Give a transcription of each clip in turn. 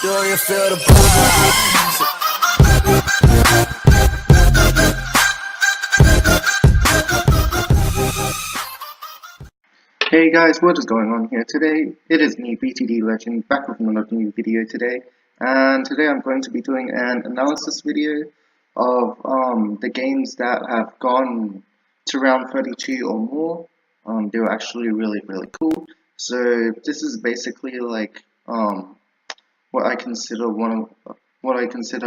Do you feel the boost? Hey guys, what is going on here today? It is me, BTD Legend, back with another new video today. And today I'm going to be doing an analysis video of the games that have gone to round 32 or more. They were actually really cool. So this is basically like what I consider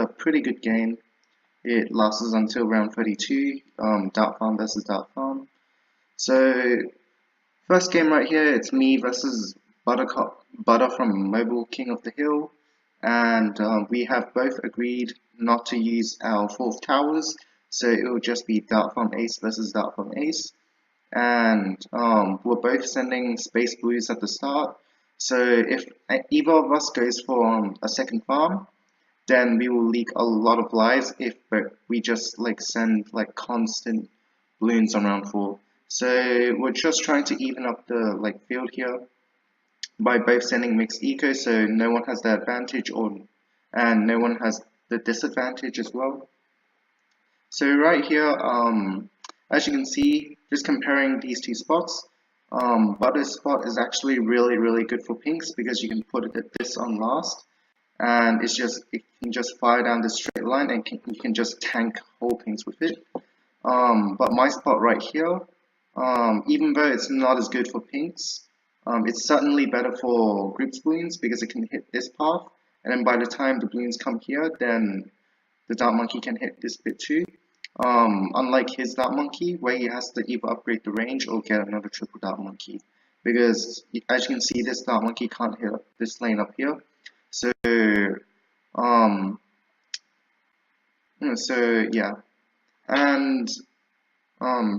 a pretty good game. It lasts until round 32. Dart Farm versus Dart Farm. So first game right here, it's me versus Butter from Mobile King of the Hill, and we have both agreed not to use our fourth towers, so it will just be Dart Farm Ace versus Dart Farm Ace, and we're both sending space blues at the start, so if either of us goes for a second farm, then we will leak a lot of lives if we just like send like constant balloons on round 4. So we're just trying to even up the field here by both sending mixed eco, so no one has the advantage and no one has the disadvantage as well. So right here, as you can see, just comparing these two spots, Butter's spot is actually really good for pinks because you can put this on last, and it can just fire down this straight line and you can just tank whole pinks with it. But my spot right here, even though it's not as good for pinks, it's certainly better for groups balloons because it can hit this path, and then by the time the balloons come here, then the Dart Monkey can hit this bit too. Unlike his Dart Monkey, where he has to either upgrade the range or get another triple Dart Monkey, because as you can see, this Dart Monkey can't hit this lane up here. So, yeah, and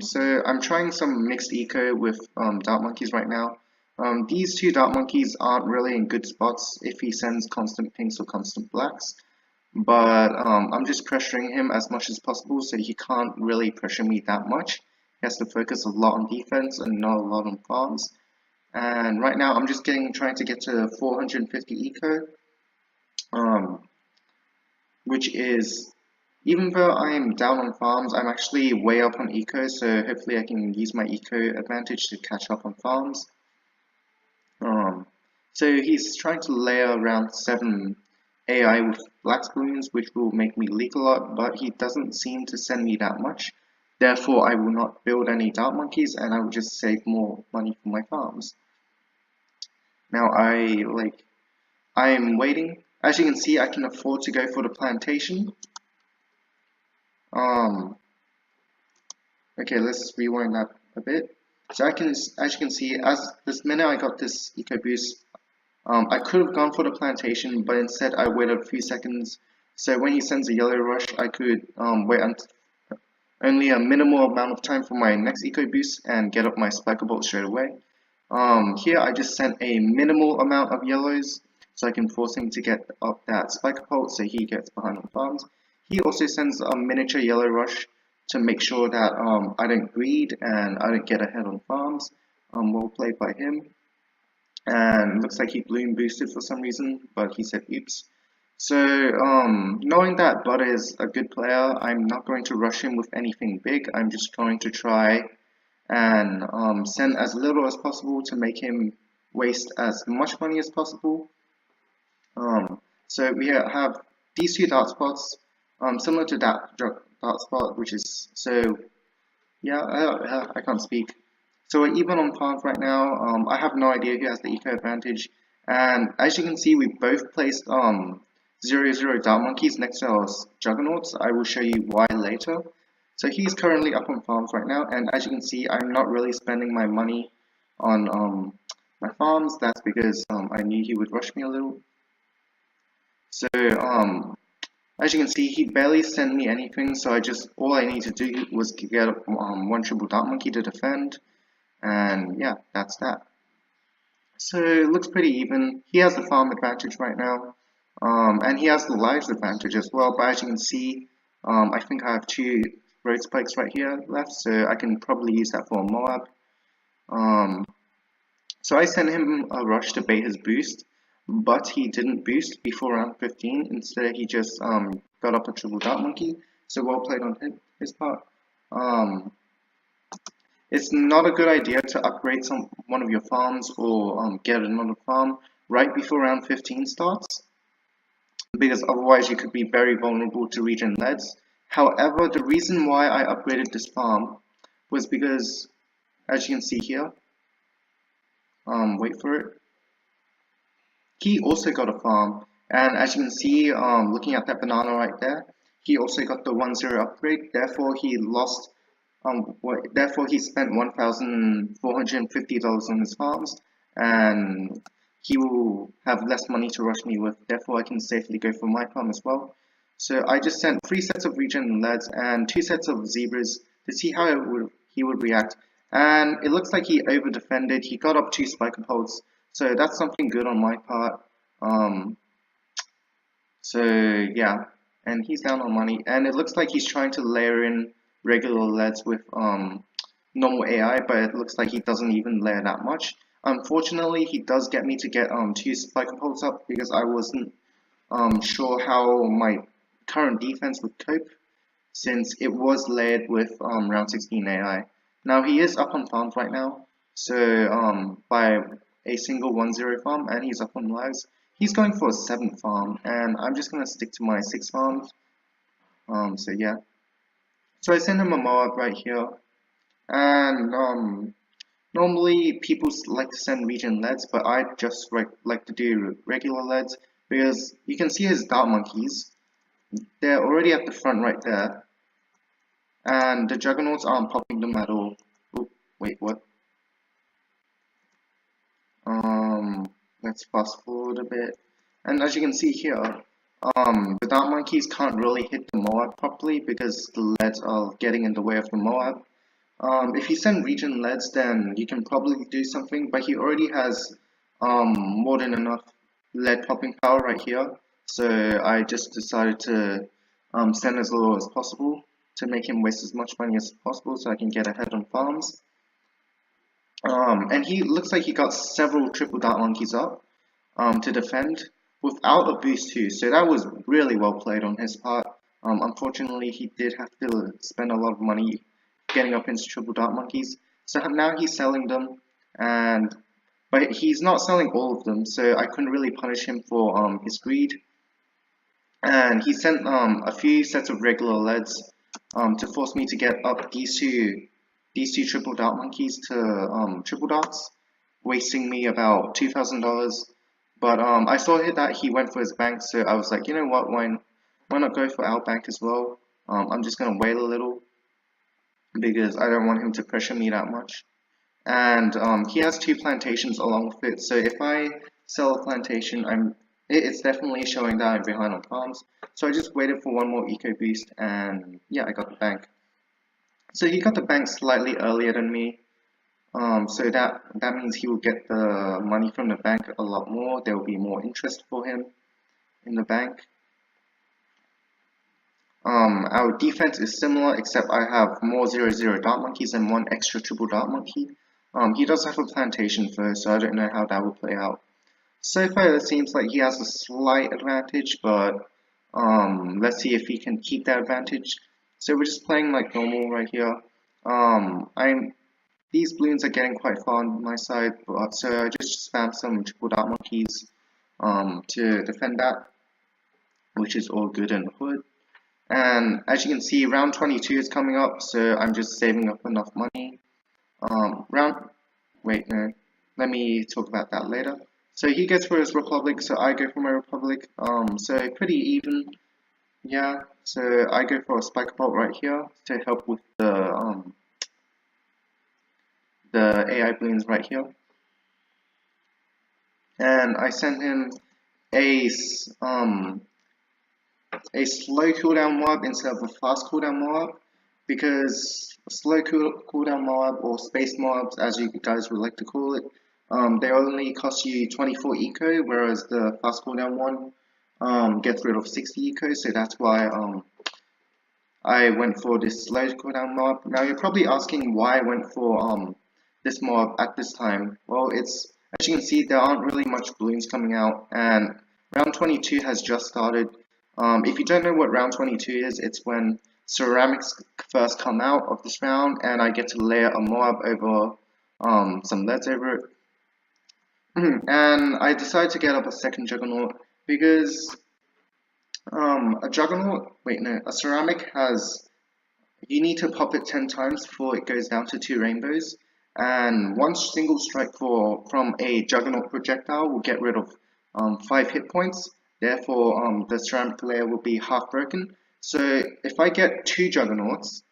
so I'm trying some mixed eco with Dart Monkeys right now. These two Dart Monkeys aren't really in good spots if he sends constant pinks or constant blacks, but I'm just pressuring him as much as possible so he can't really pressure me that much. He has to focus a lot on defense and not a lot on farms. And right now I'm just trying to get to 450 eco, which is, even though I'm down on farms, I'm actually way up on eco, so hopefully I can use my eco advantage to catch up on farms. So he's trying to layer around 7 AI with black balloons, which will make me leak a lot, but he doesn't seem to send me that much. Therefore, I will not build any Dart Monkeys, and I will just save more money for my farms. Now I'm waiting. As you can see, I can afford to go for the plantation. Okay, let's rewind that a bit. So as you can see, as this minute I got this eco boost, I could have gone for the plantation, but instead I waited a few seconds. So when he sends a yellow rush, I could wait only a minimal amount of time for my next eco boost and get up my spiker bolt straight away. Here I just sent a minimal amount of yellows, so I can force him to get up that spiker bolt so he gets behind on farms. He also sends a miniature yellow rush to make sure that I don't greed and I don't get ahead on farms. Well played by him. And looks like he bloom boosted for some reason, but he said oops. So knowing that Butter is a good player, I'm not going to rush him with anything big. I'm just going to try and send as little as possible to make him waste as much money as possible. So we have these two dart spots, similar to that dart spot, which is, so yeah, I can't speak. So we're even on farms right now. I have no idea who has the eco advantage, and as you can see, we both placed 0 Dart Monkeys next to our Juggernauts. I will show you why later. So he's currently up on farms right now, and as you can see, I'm not really spending my money on my farms. That's because I knew he would rush me a little. So as you can see, he barely sent me anything, so all I need to do was get one triple Dart Monkey to defend, and yeah, that's that. So it looks pretty even. He has the farm advantage right now, and he has the lives advantage as well, but as you can see, I think I have 2 road spikes right here left, so I can probably use that for a Moab. So I sent him a rush to bait his boost, but he didn't boost before round 15. Instead, he just got up a triple dart monkey. So well played on his part. It's not a good idea to upgrade one of your farms or get another farm right before round 15 starts, because otherwise you could be very vulnerable to regen leads. However, the reason why I upgraded this farm was because, as you can see here, wait for it, he also got a farm, and as you can see, looking at that banana right there, he also got the 1-0 upgrade. Therefore, he lost. Therefore, he spent $1,450 on his farms, and he will have less money to rush me with. Therefore, I can safely go for my farm as well. So I just sent 3 sets of regen leads and 2 sets of zebras to see how he would react. And it looks like he over defended. He got up 2 spiker poles, so that's something good on my part. Um, so yeah, and he's down on money, and it looks like he's trying to layer in regular leads with normal AI, but it looks like he doesn't even layer that much. Unfortunately, he does get me to get 2 spiker poles up because I wasn't sure how my current defense would cope, since it was layered with round 16 AI. Now he is up on farms right now, so by a single 1-0 farm, and he's up on lives. He's going for a 7th farm, and I'm just gonna stick to my 6 farms. So yeah. So I send him a Moab right here, and normally people like to send regen leads, but I just like to do regular leads because you can see his dart monkeys. They're already at the front right there, and the juggernauts aren't popping them at all. Oh, wait, what? Let's fast forward a bit. And as you can see here, the dart monkeys can't really hit the Moab properly because the leads are getting in the way of the Moab. If you send regen leads, then you can probably do something, but he already has more than enough lead popping power right here. So I just decided to send as little as possible to make him waste as much money as possible so I can get ahead on farms. And he looks like he got several triple dart monkeys up to defend without a boost too, so that was really well played on his part. Unfortunately, he did have to spend a lot of money getting up into triple dart monkeys, so now he's selling them, but he's not selling all of them, so I couldn't really punish him for his greed. And he sent a few sets of regular leads to force me to get up these two triple dart monkeys to triple darts, wasting me about $2,000. But I saw that he went for his bank, so I was like, you know what, why not go for our bank as well? I'm just gonna wait a little because I don't want him to pressure me that much. And he has 2 plantations along with it, so if I sell a plantation, it's definitely showing that I'm behind on farms. So I just waited for one more eco boost, and yeah, I got the bank. So he got the bank slightly earlier than me. So that means he will get the money from the bank a lot more. There will be more interest for him in the bank. Our defense is similar, except I have more 0-0 dart monkeys and 1 extra triple dart monkey. He does have a plantation first, so I don't know how that will play out. So far, it seems like he has a slight advantage, but let's see if he can keep that advantage. So we're just playing like normal right here. These balloons are getting quite far on my side, so I just spam some triple dart monkeys to defend that, which is all good in the hood. And as you can see, round 22 is coming up, so I'm just saving up enough money. Wait, no, let me talk about that later. So he goes for his Republic, so I go for my Republic. So pretty even, yeah. So I go for a Spike Bolt right here to help with the AI balloons right here. And I sent him a slow cooldown mob instead of a fast cooldown mob, because slow cooldown mob, or space mobs as you guys would like to call it, they only cost you 24 eco, whereas the fast cooldown one gets rid of 60 eco, so that's why I went for this slow cooldown mob. Now you're probably asking why I went for this mob at this time. Well, it's As you can see, there aren't really much balloons coming out, and round 22 has just started. If you don't know what round 22 is, it's when ceramics first come out of this round, and I get to layer a Moab over some leads over it. And I decided to get up a second juggernaut because a ceramic has, you need to pop it 10 times before it goes down to 2 rainbows, and one single strike from a juggernaut projectile will get rid of 5 hit points. Therefore, the ceramic layer will be half broken. So if I get 2 juggernauts,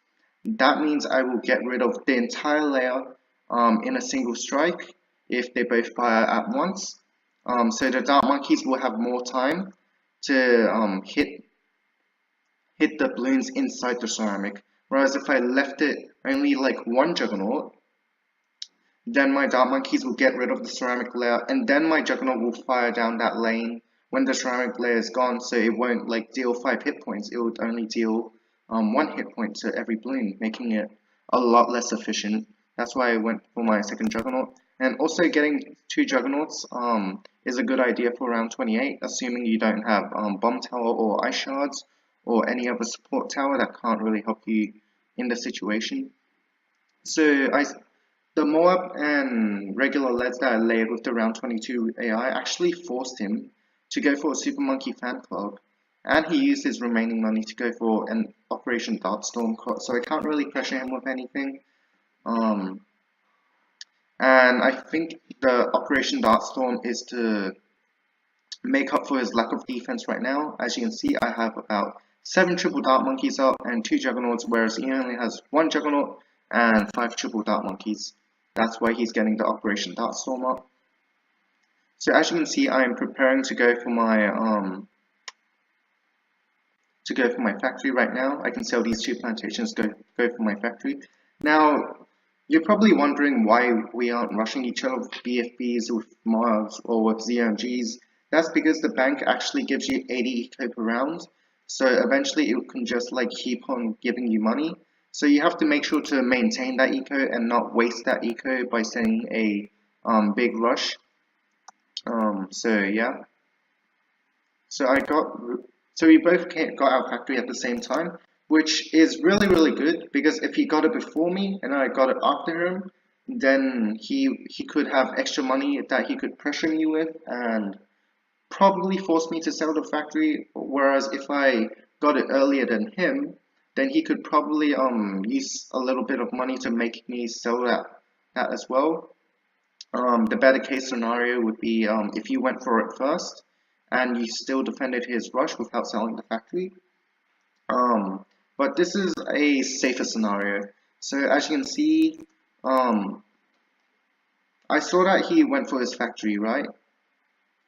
that means I will get rid of the entire layer in a single strike if they both fire at once. So the dart monkeys will have more time to hit the balloons inside the ceramic. Whereas if I left it only like one juggernaut, then my dart monkeys will get rid of the ceramic layer, and then my juggernaut will fire down that lane when the ceramic layer is gone, so it won't like deal 5 hit points, it would only deal 1 hit point to every balloon, making it a lot less efficient. That's why I went for my second juggernaut. And also getting 2 juggernauts is a good idea for round 28, assuming you don't have bomb tower or ice shards or any other support tower that can't really help you in the situation. So the Moab and regular leads that I layered with the round 22 AI actually forced him to go for a Super Monkey fan club, and he used his remaining money to go for an Operation Dartstorm, so I can't really pressure him with anything. And I think the Operation Dartstorm is to make up for his lack of defense right now. As you can see, I have about 7 triple dart monkeys up and 2 juggernauts, whereas he only has 1 juggernaut and 5 triple dart monkeys. That's why he's getting the Operation Dartstorm up. So as you can see, I am preparing to go for my factory right now. I can sell these 2 plantations, go for my factory. Now, you're probably wondering why we aren't rushing each other with BFBs, with Mars, or with ZMGs. That's because the bank actually gives you 80 eco per round, so eventually it can just like keep on giving you money. So you have to make sure to maintain that eco and not waste that eco by sending a big rush. So yeah. So we both got our factory at the same time, which is really good because if he got it before me and I got it after him, then he could have extra money that he could pressure me with and probably force me to sell the factory. Whereas if I got it earlier than him, then he could probably use a little bit of money to make me sell that as well. The better case scenario would be if you went for it first and you still defended his rush without selling the factory. But this is a safer scenario. So as you can see, I saw that he went for his factory, right?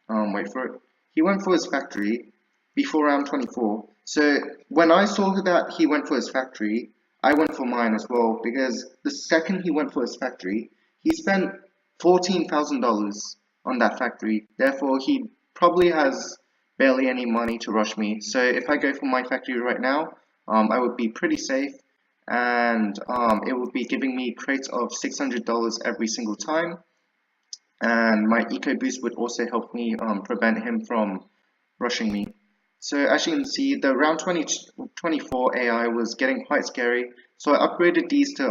Wait for it. He went for his factory before round 24. So when I saw that he went for his factory, I went for mine as well, because the second he went for his factory, he spent $14,000 on that factory. Therefore, he probably has barely any money to rush me. So if I go for my factory right now, I would be pretty safe, and it would be giving me crates of $600 every single time. And my eco boost would also help me prevent him from rushing me. So as you can see, the round 24 AI was getting quite scary. So I upgraded these to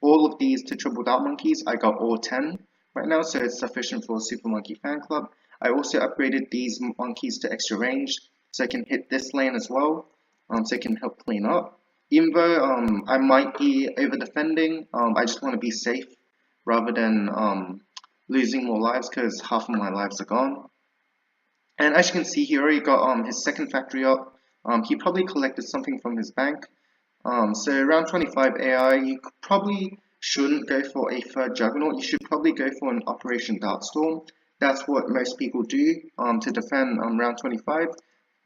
all of these to triple dart monkeys. I got all 10 right now, so it's sufficient for a Super Monkey fan club. I also upgraded these monkeys to extra range, so I can hit this lane as well, so it can help clean up. Even though I might be over defending, I just want to be safe rather than losing more lives, because half of my lives are gone. And as you can see, he already got his second factory up. He probably collected something from his bank. So around 25 AI, you probably shouldn't go for a third juggernaut. You should probably go for an Operation Dartstorm. That's what most people do to defend round 25.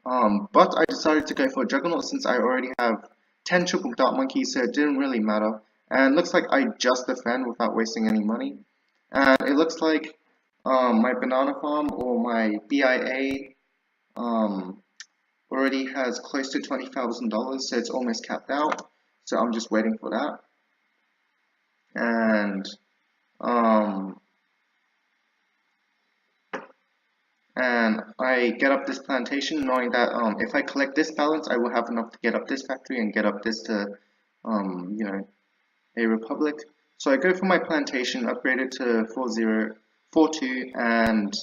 But I decided to go for a juggernaut since I already have 10 triple dart monkeys, so it didn't really matter. And looks like I just defend without wasting any money. And it looks like my banana farm or my BIA already has close to $20,000, so it's almost capped out. So I'm just waiting for that. And and I get up this plantation knowing that if I collect this balance, I will have enough to get up this factory and get up this to you know, a republic. So I go for my plantation, upgrade it to 4042, and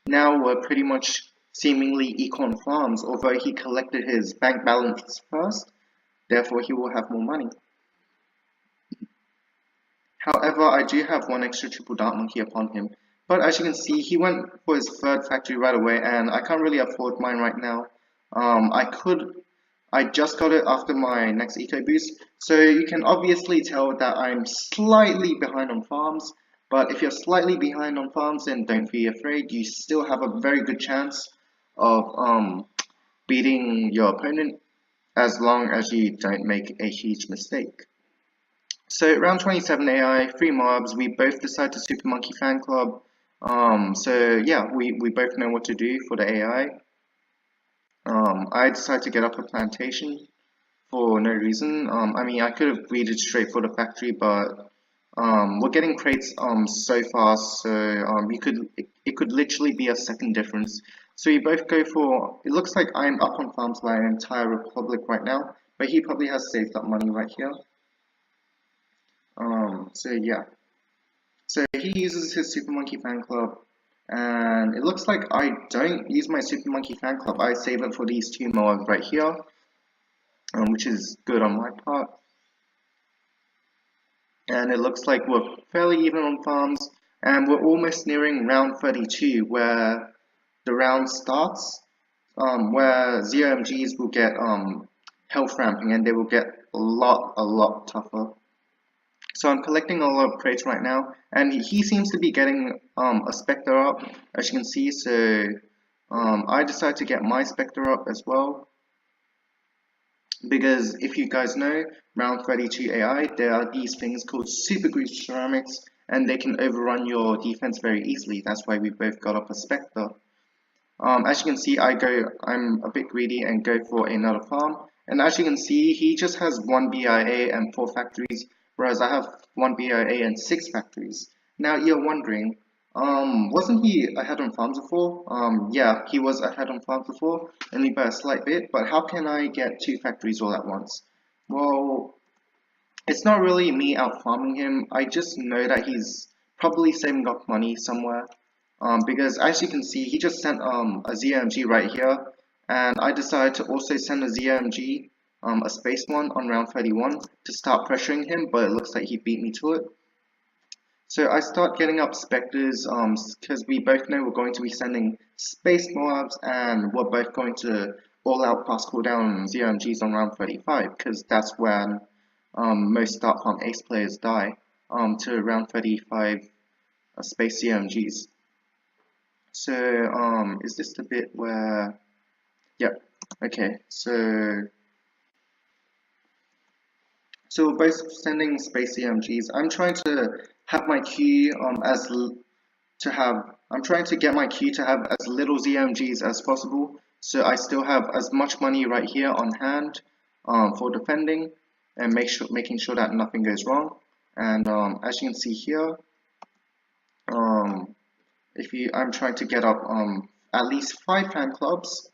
now we're pretty much seemingly equal on farms, although he collected his bank balance first, therefore he will have more money. However, I do have one extra triple dart monkey upon him, but as you can see, he went for his third factory right away, and I can't really afford mine right now. I just got it after my next eco boost, so you can obviously tell that I'm slightly behind on farms, but if you're slightly behind on farms, then don't be afraid, you still have a very good chance of beating your opponent as long as you don't make a huge mistake. So round 27 AI, 3 mobs, we both decide to Super Monkey Fan Club. So yeah, we both know what to do for the AI. I decided to get up a plantation for no reason. I mean, I could have breeded straight for the factory, but we're getting crates so fast, so it could literally be a second difference. So we both go for, it looks like I'm up on farms by an entire republic right now, but he probably has saved up money right here. So yeah. So he uses his Super Monkey Fan Club, and it looks like I don't use my Super Monkey Fan Club. I save it for these 2 mobs right here, which is good on my part. And it looks like we're fairly even on farms, and we're almost nearing round 32, where the round starts, where ZOMGs will get health ramping, and they will get a lot tougher. So I'm collecting a lot of crates right now, and he seems to be getting a Spectre up, as you can see, so I decided to get my Spectre up as well, because if you guys know, round 32 AI, there are these things called Super Group Ceramics, and they can overrun your defense very easily. That's why we both got up a Spectre. As you can see, I'm a bit greedy and go for another farm. And as you can see, he just has 1 BIA and 4 factories, whereas I have 1 BIA and 6 factories. Now you're wondering, wasn't he ahead on farms before? Yeah, he was ahead on farms before, only by a slight bit, but how can I get 2 factories all at once? Well, it's not really me out farming him, I just know that he's probably saving up money somewhere. Because as you can see, he just sent a ZMG right here, and I decided to also send a ZMG, a space one on round 31 to start pressuring him, but it looks like he beat me to it. So I start getting up Spectres, because we both know we're going to be sending space mobs, and we're both going to all out fast cooldown ZMGs on round 35, because that's when most start farm ace players die, to round 35 space ZMGs. So, is this the bit where, yeah, okay, so we're both sending space EMGs. I'm trying to have my queue, I'm trying to get my queue to have as little ZMGs as possible, so I still have as much money right here on hand, for defending, and making sure that nothing goes wrong. And, as you can see here, I'm trying to get up at least 5 fan clubs,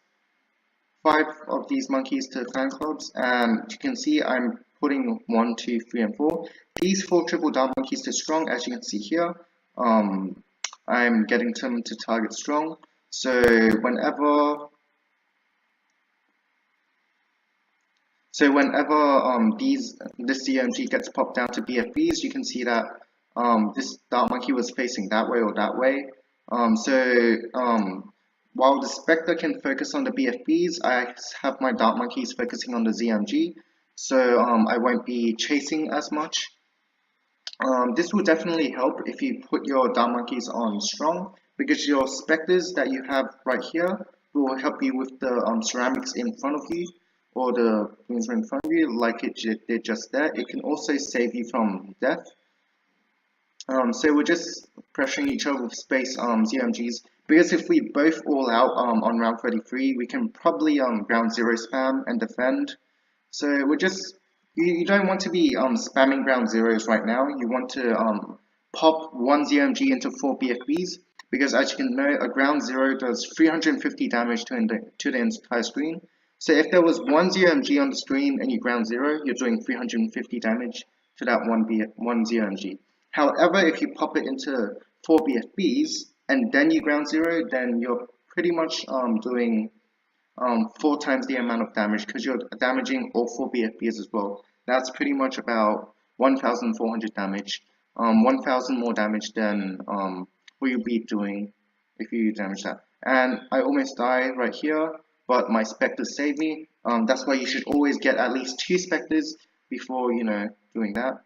5 of these monkeys to fan clubs, and you can see I'm putting 1, 2, 3, and 4. These 4 triple dart monkeys to strong, as you can see here. I'm getting them to target strong. So whenever this CMG gets popped down to BFBs, you can see that this dart monkey was facing that way or that way. While the Spectre can focus on the BFBs, I have my dart monkeys focusing on the ZMG, so I won't be chasing as much. This will definitely help if you put your dart monkeys on strong, because your Spectres that you have right here will help you with the ceramics in front of you, or the things in front of you, like it did just there. It can also save you from death. So we're just pressuring each other with space ZMGs, because if we both all out on round 33, we can probably ground 0 spam and defend. So we're just, you don't want to be spamming ground zeros right now. You want to pop 1 ZMG into 4 BFBs, because as you can know, a ground zero does 350 damage to the entire screen. So if there was one ZMG on the screen and you ground zero, you're doing 350 damage to that one ZMG. However, if you pop it into 4 BFBs and then you ground zero, then you're pretty much doing 4 times the amount of damage, because you're damaging all 4 BFBs as well. That's pretty much about 1,400 damage. 1,000 more damage than what you'll be doing if you damage that. And I almost die right here, but my Spectres saved me. That's why you should always get at least 2 Spectres before, you know, doing that.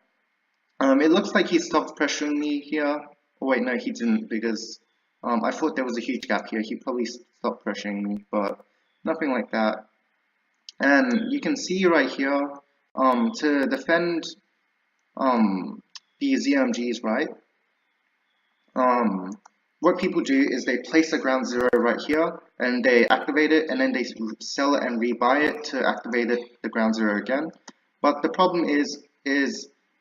It looks like he stopped pressuring me here. Oh wait, no, he didn't, because I thought there was a huge gap here. He probably stopped pressuring me, but nothing like that. And you can see right here, to defend these ZMGs, right? What people do is they place a ground zero right here, and they activate it, and then they sell it and rebuy it to activate the ground zero again. But the problem is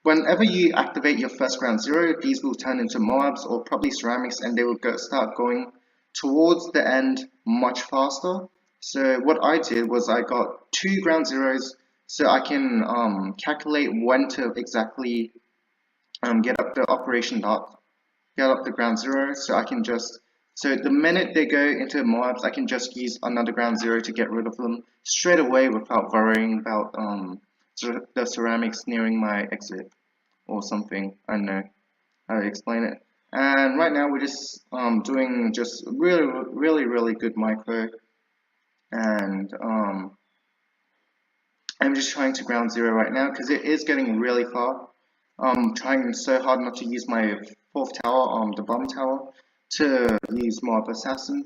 whenever you activate your first ground zero, these will turn into Moabs or probably ceramics, and they will start going towards the end much faster. So what I did was I got 2 ground zeros, so I can calculate when to exactly get up the operation dot, get up the ground zero, so I can just, so the minute they go into Moabs, I can just use another ground zero to get rid of them straight away without worrying about the ceramics nearing my exit or something. I don't know how to explain it. And right now we're just doing just really good micro, and I'm just trying to ground zero right now because it is getting really far. I'm trying so hard not to use my 4th tower, the bomb tower, to use more of assassin,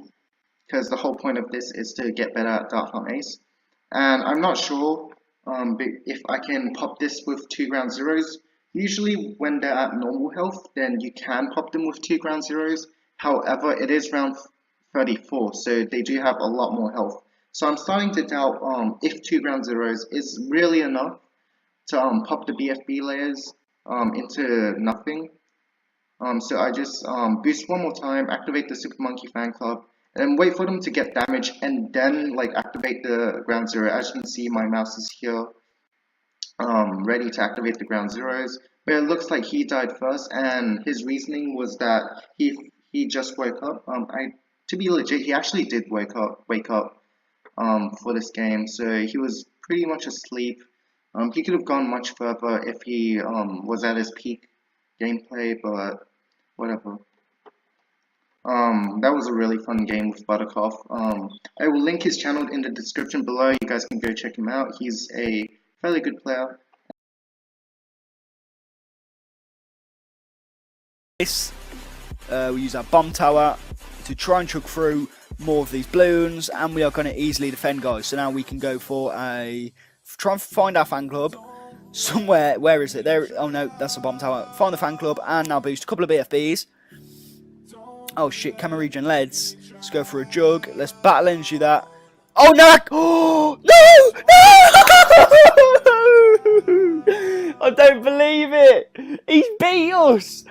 because the whole point of this is to get better at Dark Farm Ace. And I'm not sure if I can pop this with 2 ground zeros. Usually when they're at normal health, then you can pop them with 2 ground zeros. However, it is round 34, so they do have a lot more health. So I'm starting to doubt if 2 ground zeros is really enough to pop the BFB layers into nothing. So I just boost one more time, activate the Super Monkey Fan Club, and wait for them to get damage, and then like activate the ground zero. As you can see, my mouse is here, ready to activate the ground zeros. But it looks like he died first, and his reasoning was that he just woke up. To be legit, he actually did wake up for this game, so he was pretty much asleep. He could have gone much further if he was at his peak gameplay, but whatever. That was a really fun game with BudderMkoth. I will link his channel in the description below. You guys can go check him out. He's a fairly good player. We use our bomb tower to try and chug through more of these balloons, and we are going to easily defend, guys. So now we can go for try and find our fan club somewhere. Where is it? There. Oh no, that's a bomb tower. Find the fan club and now boost a couple of BFBs. Oh shit, Camera Region Leads. Let's go for a jug. Let's battle into that. Oh no! Oh no! I don't believe it! He's beat us!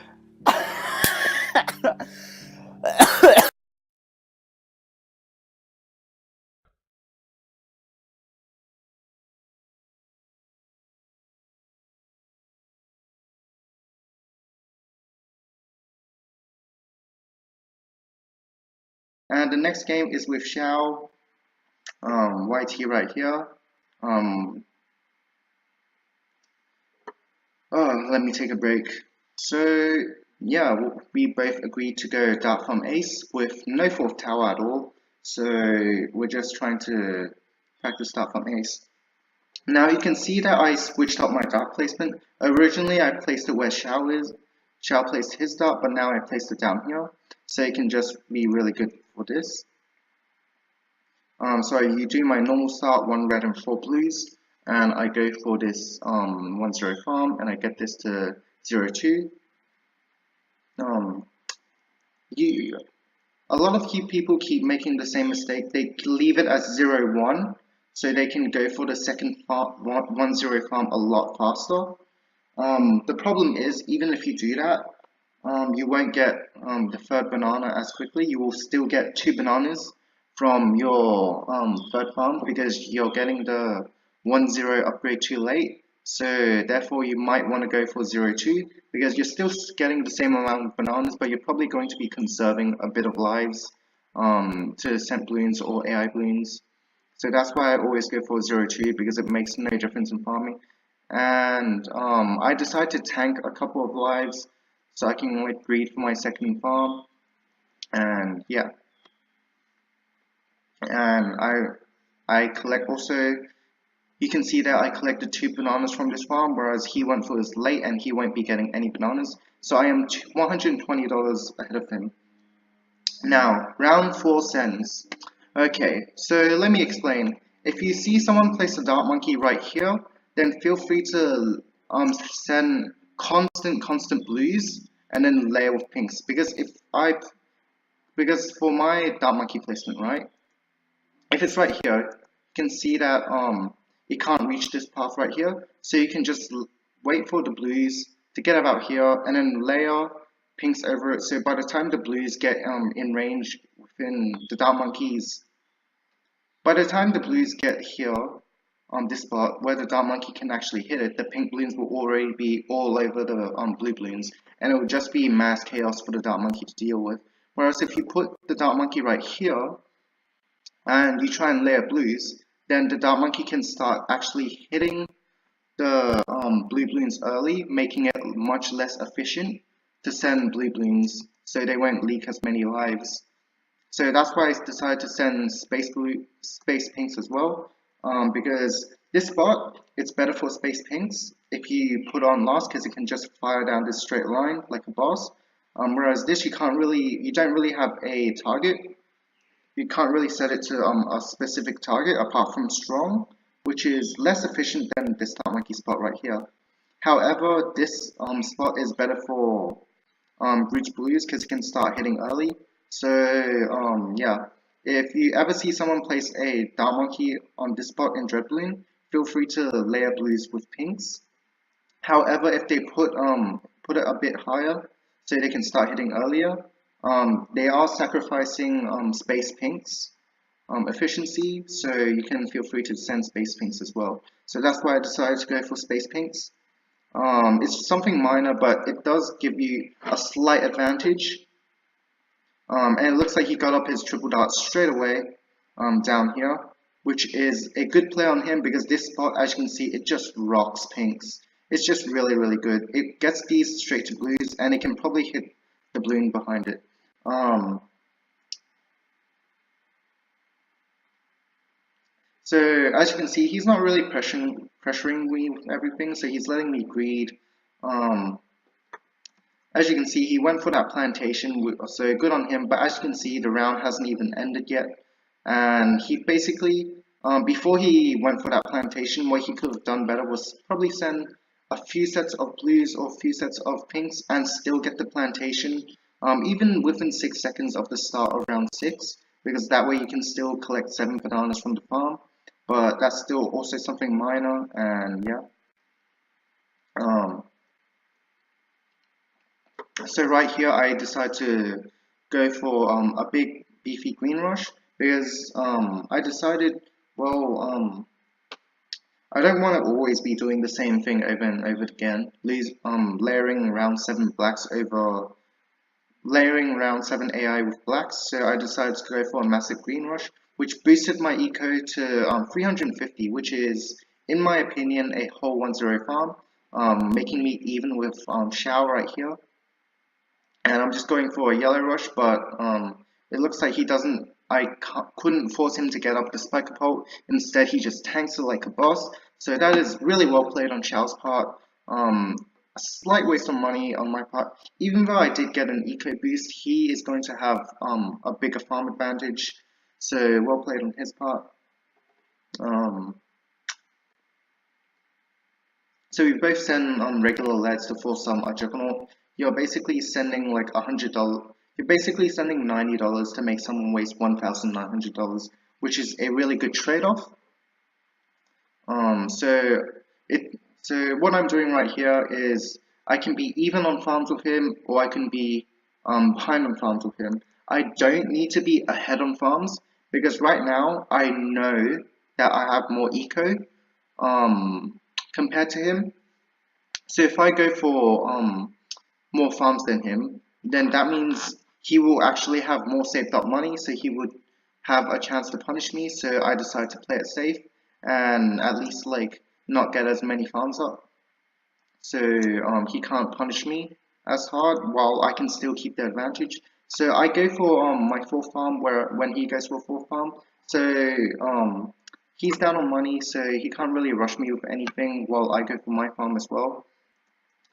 And the next game is with Xaou, YT right here. Let me take a break. So yeah, we both agreed to go Dark Farm Ace with no 4th tower at all. So we're just trying to practice Dark Farm Ace. Now you can see that I switched up my dart placement. Originally I placed it where Xaou is. Xaou placed his dart, but now I placed it down here, so it can just be really good for this. So you do my normal start, 1 red and 4 blues, and I go for this 1-0 farm, and I get this to 0-2. A lot of people keep making the same mistake. They leave it as 0-1, so they can go for the second farm, 1-0 farm a lot faster. The problem is, even if you do that, you won't get the third banana as quickly. You will still get 2 bananas from your third farm because you're getting the 1-0 upgrade too late. So therefore you might want to go for 0-2 because you're still getting the same amount of bananas, but you're probably going to be conserving a bit of lives to scent balloons or AI balloons. So that's why I always go for 0-2 because it makes no difference in farming. And I decided to tank a couple of lives so I can like breed for my second farm. And yeah, and I collect also. You can see that I collected 2 bananas from this farm, whereas he went for his late and he won't be getting any bananas. So I am $120 ahead of him. Now, round 4 sends. Okay, so let me explain. If you see someone place a dart monkey right here, then feel free to send constant blues and then layer with pinks. Because for my dart monkey placement, right? If it's right here, you can see that you can't reach this path right here. So you can just wait for the blues to get about here and then layer pinks over it. So by the time the blues get in range within the dart monkeys, by the time the blues get here on this spot where the dart monkey can actually hit it, the pink balloons will already be all over the blue balloons, and it will just be mass chaos for the dart monkey to deal with. Whereas if you put the dart monkey right here and you try and layer blues, then the dart monkey can start actually hitting the blue balloons early, making it much less efficient to send blue balloons so they won't leak as many lives. So that's why I decided to send space pinks as well, because this spot, it's better for space pinks if you put on last because it can just fire down this straight line like a boss. Whereas this you don't really have a target. You can't really set it to a specific target apart from strong, which is less efficient than this dart monkey spot right here. However, this spot is better for bridge blues because it can start hitting early. So yeah, if you ever see someone place a dart monkey on this spot in Dread Balloon, feel free to layer blues with pinks. However, if they put it a bit higher so they can start hitting earlier, they are sacrificing space pinks efficiency, so you can feel free to send space pinks as well. So that's why I decided to go for space pinks. It's something minor, but it does give you a slight advantage. And it looks like he got up his triple dart straight away down here, which is a good play on him because this spot, as you can see, it just rocks pinks. It's just really good. It gets these straight to blues, and it can probably hit the balloon behind it. So as you can see, he's not really pressuring me with everything, so he's letting me greed. As you can see, he went for that plantation, so good on him, but as you can see, the round hasn't even ended yet. And he basically, before he went for that plantation, what he could have done better was probably send a few sets of blues or a few sets of pinks and still get the plantation, even within 6 seconds of the start of round 6, because that way you can still collect 7 bananas from the farm. But that's still also something minor, and yeah. So right here I decided to go for a big beefy green rush because I decided, well, I don't want to always be doing the same thing over and over again, layering round 7 blacks over layering round 7 AI with blacks, so I decided to go for a massive green rush, which boosted my eco to 350, which is, in my opinion, a whole 1-0 farm, making me even with Xaou right here. And I'm just going for a yellow rush, but it looks like he doesn't. Couldn't force him to get up the spiker pole. Instead, he just tanks it like a boss. So that is really well played on Xiao's part. A slight waste of money on my part. Even though I did get an eco boost, he is going to have a bigger farm advantage. So well played on his part. So we both send regular leads to force a juggernaut. You're basically sending like $100. You're basically sending $90 to make someone waste $1,900, which is a really good trade-off. So what I'm doing right here is I can be even on farms with him, or I can be behind on farms with him. I don't need to be ahead on farms, because right now I know that I have more eco compared to him. So if I go for more farms than him, then that means he will actually have more saved up money, so he would have a chance to punish me. So I decided to play it safe and at least like not get as many farms up. So he can't punish me as hard while I can still keep the advantage. So I go for my fourth farm when he goes for fourth farm. So he's down on money, so he can't really rush me with anything while I go for my farm as well.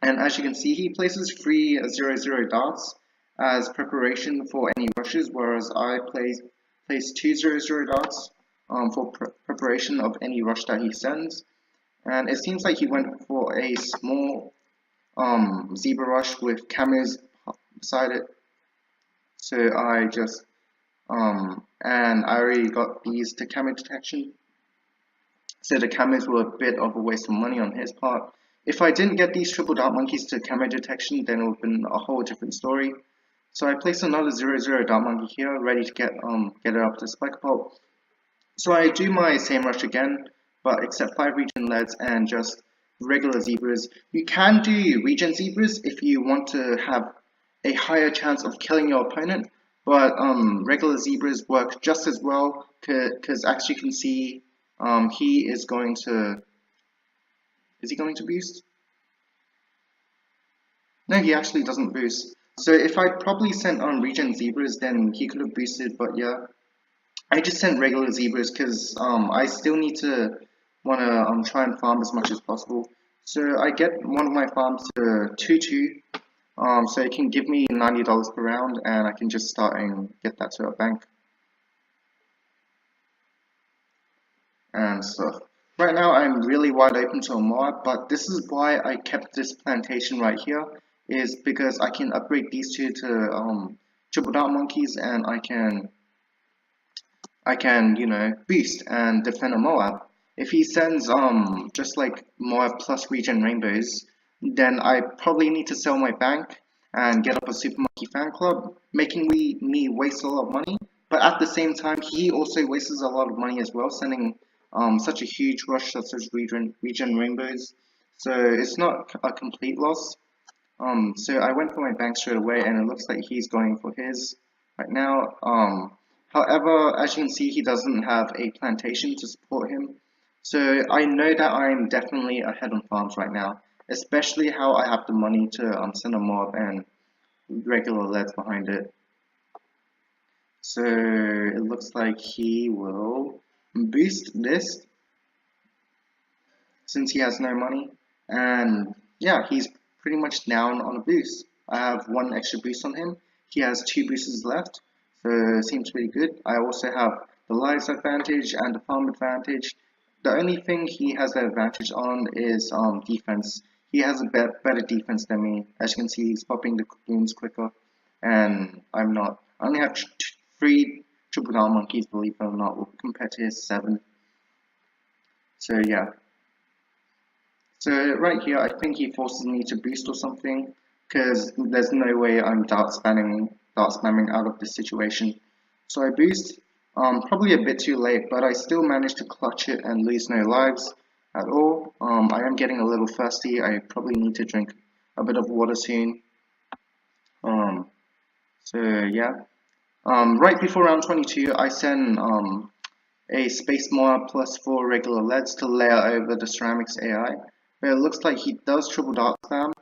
And as you can see, he places 3/0/0 darts as preparation for any rushes, whereas I place 2/0/0 darts for preparation of any rush that he sends. And it seems like he went for a small zebra rush with camos beside it. So I just and I already got these to camo detection. So the camos were a bit of a waste of money on his part. If I didn't get these triple dart monkeys to camo detection, then it would have been a whole different story. So I placed another 0/0 dart monkey here, ready to get it up to spike pulp. So I do my same rush again, but except 5 regen leads and just regular zebras. You can do regen zebras if you want to have a higher chance of killing your opponent, but regular zebras work just as well, because as you can see, he is going to... Is he going to boost? No, he actually doesn't boost. So if I'd probably sent on regen zebras, then he could have boosted, but yeah. I just sent regular zebras because I still need to want to try and farm as much as possible. So I get one of my farms to 2-2, so it can give me $90 per round, and I can just start and get that to a bank and stuff. Right now I'm really wide open to a mod, but this is why I kept this plantation right here, is because I can upgrade these two to triple dart monkeys, and I can, you know, boost and defend a Moab. If he sends just like Moab plus regen rainbows, then I probably need to sell my bank and get up a Super Monkey fan club, making me waste a lot of money. But at the same time, he also wastes a lot of money as well, sending such a huge rush such as regen rainbows. So it's not a complete loss. So I went for my bank straight away, and it looks like he's going for his right now. However, as you can see, he doesn't have a plantation to support him. So I know that I'm definitely ahead on farms right now, especially how I have the money to send a mob and regular leads behind it. So it looks like he will boost this since he has no money, and yeah, he's pretty much down on a boost. I have one extra boost on him. He has 2 boosters left, so it seems pretty good. I also have the lives advantage and the farm advantage. The only thing he has the advantage on is defense. He has a better defense than me. As you can see, he's popping the cocoons quicker, and I'm not. I only have 3 triple down monkeys, believe it or not, compared to his 7. So yeah. So right here, I think he forces me to boost or something, because there's no way I'm dart spamming out of this situation. So I boost, probably a bit too late, but I still managed to clutch it and lose no lives at all. I am getting a little thirsty. I probably need to drink a bit of water soon. So yeah. Right before round 22, I send a space mob plus 4 regular leads to layer over the ceramics AI. But it looks like he does triple dart spam,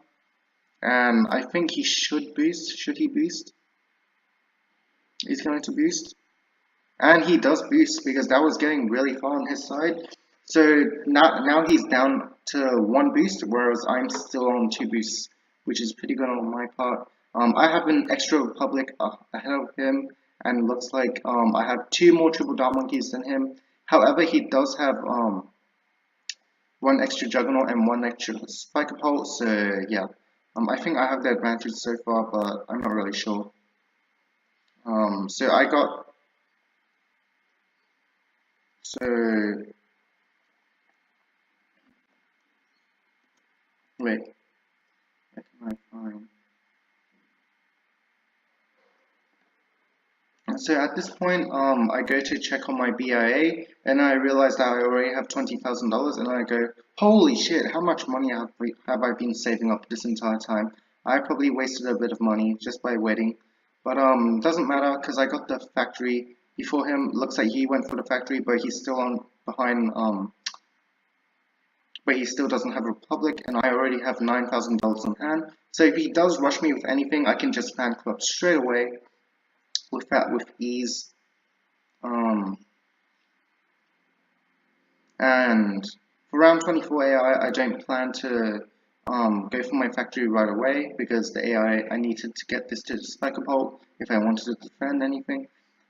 and I think he should boost. Should he boost? He's going to boost, and he does boost because that was getting really far on his side. So now he's down to 1 boost, whereas I'm still on 2 boosts, which is pretty good on my part. I have an extra Republic ahead of him, and it looks like I have 2 more triple dart monkeys than him. However, he does have 1 extra Juggernaut and 1 extra Spiker Pulse, so yeah. I think I have the advantage so far, but I'm not really sure. So I got... So... Wait. Okay. So at this point, I go to check on my BIA, and I realize that I already have $20,000, and I go, holy shit, how much money have I been saving up this entire time? I probably wasted a bit of money just by waiting, but doesn't matter because I got the factory before him. Looks like he went for the factory, but he's still but he still doesn't have Republic, and I already have $9,000 on hand. So if he does rush me with anything, I can just fan club straight away with ease. And for round 24 AI, I don't plan to go for my factory right away because the AI, I needed to get this to the Spiker Bolt if I wanted to defend anything.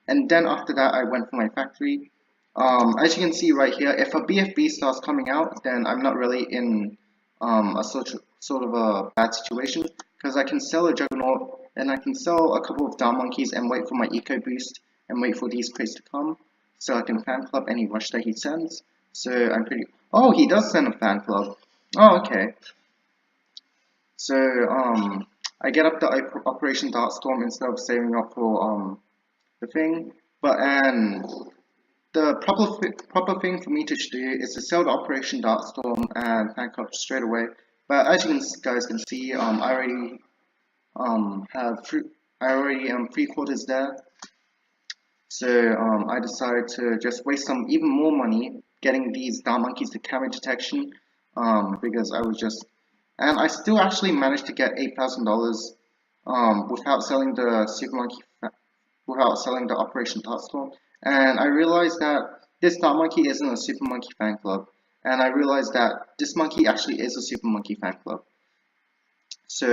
And then after that, I went for my factory. As you can see right here, if a BFB starts coming out, then I'm not really in a sort of a bad situation because I can sell a Juggernaut and I can sell a couple of Down Monkeys and wait for my Eco Boost and wait for these crates to come so I can fan club any rush that he sends. So I'm pretty. Oh, he does send a fan club. Oh, okay. So I get up the Operation Dartstorm instead of saving up for the thing. But the proper thing for me to do is to sell the Operation Dartstorm and fan club straight away. But as you guys can see, I already have three quarters there. So I decided to just waste some even more money getting these Down Monkeys to camera detection because I was just, and I still actually managed to get $8,000 without selling the without selling the Operation Dartstorm. And I realized that this Down Monkey isn't a Super Monkey fan club, and I realized that this monkey actually is a Super Monkey fan club. So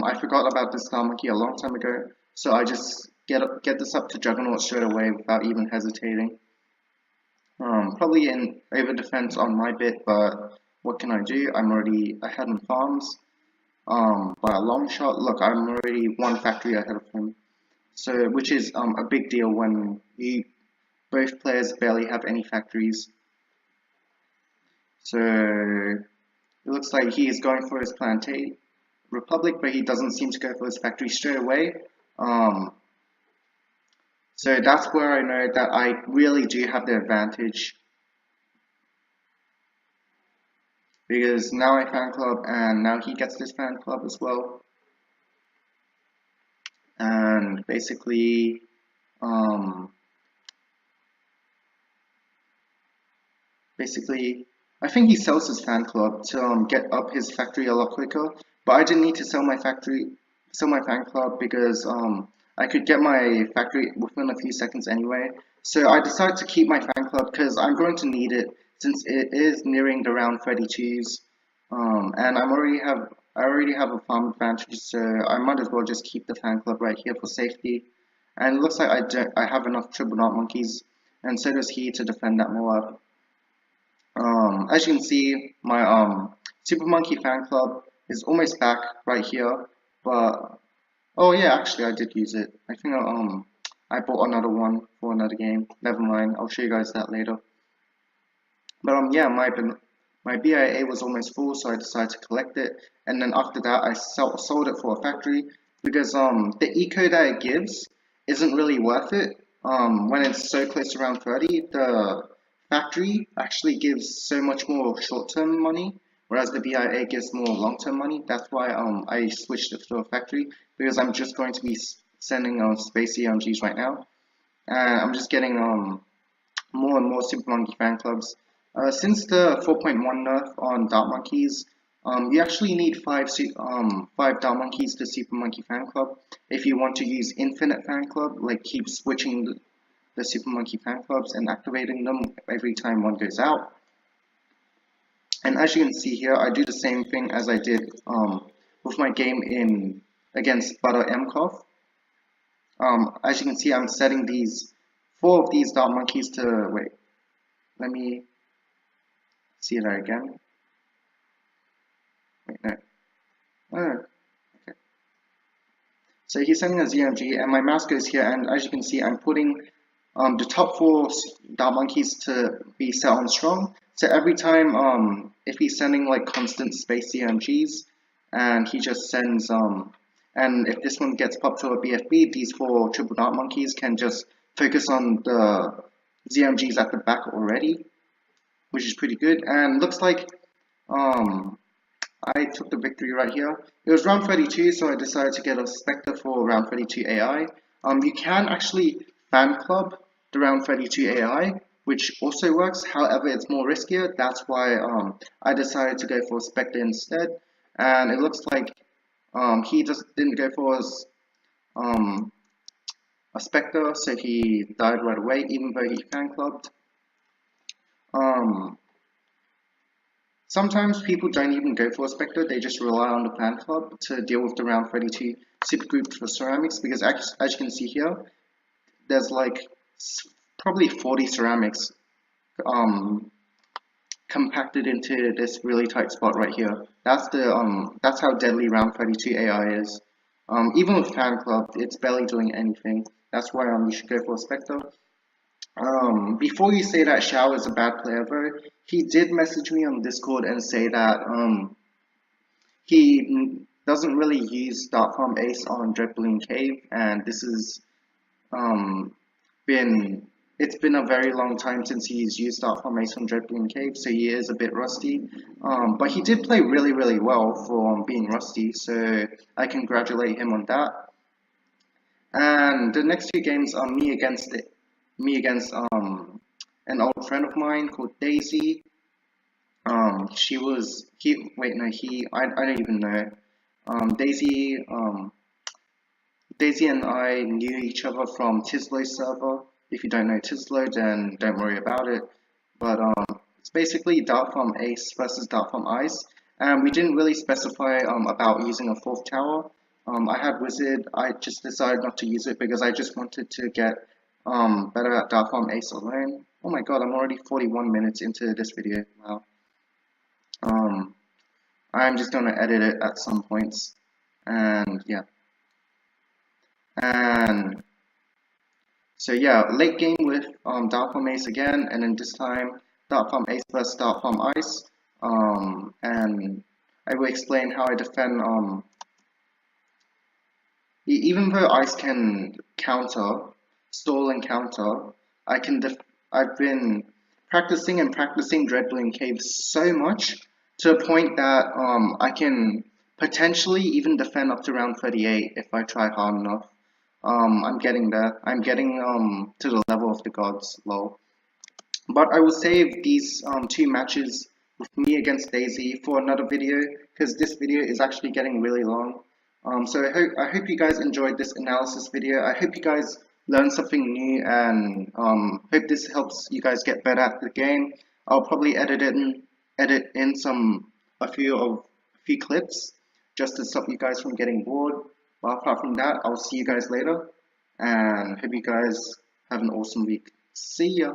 I forgot about this Down Monkey a long time ago, so I just get this up to Juggernaut straight away without even hesitating. Probably in over defense on my bit, but what can I do? I'm already ahead in farms by a long shot. Look, I'm already one factory ahead of him, so which is a big deal when both players barely have any factories. So it looks like he is going for his plantate Republic, but he doesn't seem to go for his factory straight away. So that's where I know that I really do have the advantage. Because now I fan club and now he gets this fan club as well. And basically, I think he sells his fan club to get up his factory a lot quicker. But I didn't need to sell my fan club because I could get my factory within a few seconds anyway. So I decided to keep my fan club because I'm going to need it since it is nearing the round 32s. And I already have a farm advantage, so I might as well just keep the fan club right here for safety. And it looks like I have enough triple knot monkeys, and so does he to defend that Moab. As you can see, my Super Monkey fan club is almost back right here, but oh yeah, actually I did use it. I think I bought another one for another game. Never mind, I'll show you guys that later. But yeah, my BIA was almost full, so I decided to collect it, and then after that I sold it for a factory because the eco that it gives isn't really worth it. When it's so close to round 30, the factory actually gives so much more short-term money, whereas the BIA gives more long-term money. That's why I switched it to a factory because I'm just going to be sending space EMGs right now, and I'm just getting more and more Super Monkey fan clubs. Since the 4.1 nerf on Dart Monkeys, you actually need 5 Dart Monkeys to Super Monkey Fan Club if you want to use Infinite Fan Club, like keep switching the Super Monkey Fan Clubs and activating them every time one goes out. And as you can see here, I do the same thing as I did with my game against BudderMkoth. As you can see, I'm setting 4 of these Dart Monkeys to, wait, let me see that again. Wait, no. Oh, okay. So he's sending a ZMG, and my mouse goes here, and as you can see, I'm putting the top 4 Dart Monkeys to be set on strong. So every time, if he's sending like constant space ZMGs, and he just sends, and And if this one gets popped to a BFB, these 4 triple dart monkeys can just focus on the ZMGs at the back already, which is pretty good. And looks like I took the victory right here. It was round 32, so I decided to get a Spectre for round 32 AI. You can actually fan club the round 32 AI, which also works. However, it's more riskier. That's why I decided to go for Spectre instead. And it looks like he just didn't go for a Spectre, so he died right away, even though he fan clubbed. Sometimes people don't even go for a Spectre, they just rely on the fan club to deal with the round 32 supergroup for ceramics, because as you can see here, there's like probably 40 ceramics compacted into this really tight spot right here. That's how deadly round 32 AI is. Even with fan club, it's barely doing anything. That's why you should go for a Spectre. Before you say that Xaou is a bad player though, he did message me on Discord and say that he doesn't really use Dark Farm Ace on Dread Balloon Cave, and this is it's been a very long time since he's used Dark Farm Ace on Dread Balloon Cave, so he is a bit rusty. But he did play really well for being rusty, so I congratulate him on that. And the next 2 games are me against an old friend of mine called Daisy. I don't even know. Daisy and I knew each other from Tislo's server. If you don't know Tislo, then don't worry about it. But it's basically Dark Farm Ace versus Dark Farm Ice, and we didn't really specify about using a 4th tower. I had Wizard. I just decided not to use it because I just wanted to get better at Dark Farm Ace alone. Oh my god, I'm already 41 minutes into this video. Wow. I'm just gonna edit it at some points, and yeah. And so yeah, late game with Dark Farm Ace again, and then this time Dark Farm Ace versus Dark Farm Ice. And I will explain how I defend. Even though Ice can counter, stall and counter, I've been practicing Dread Balloon Cave so much to a point that I can potentially even defend up to round 38 if I try hard enough. I'm getting there. I'm getting to the level of the gods, lol. But I will save these 2 matches with me against Daisy for another video, because this video is actually getting really long. So I hope you guys enjoyed this analysis video. I hope you guys learned something new, and hope this helps you guys get better at the game. I'll probably edit in a few clips just to stop you guys from getting bored. But apart from that, I'll see you guys later, and hope you guys have an awesome week. See ya!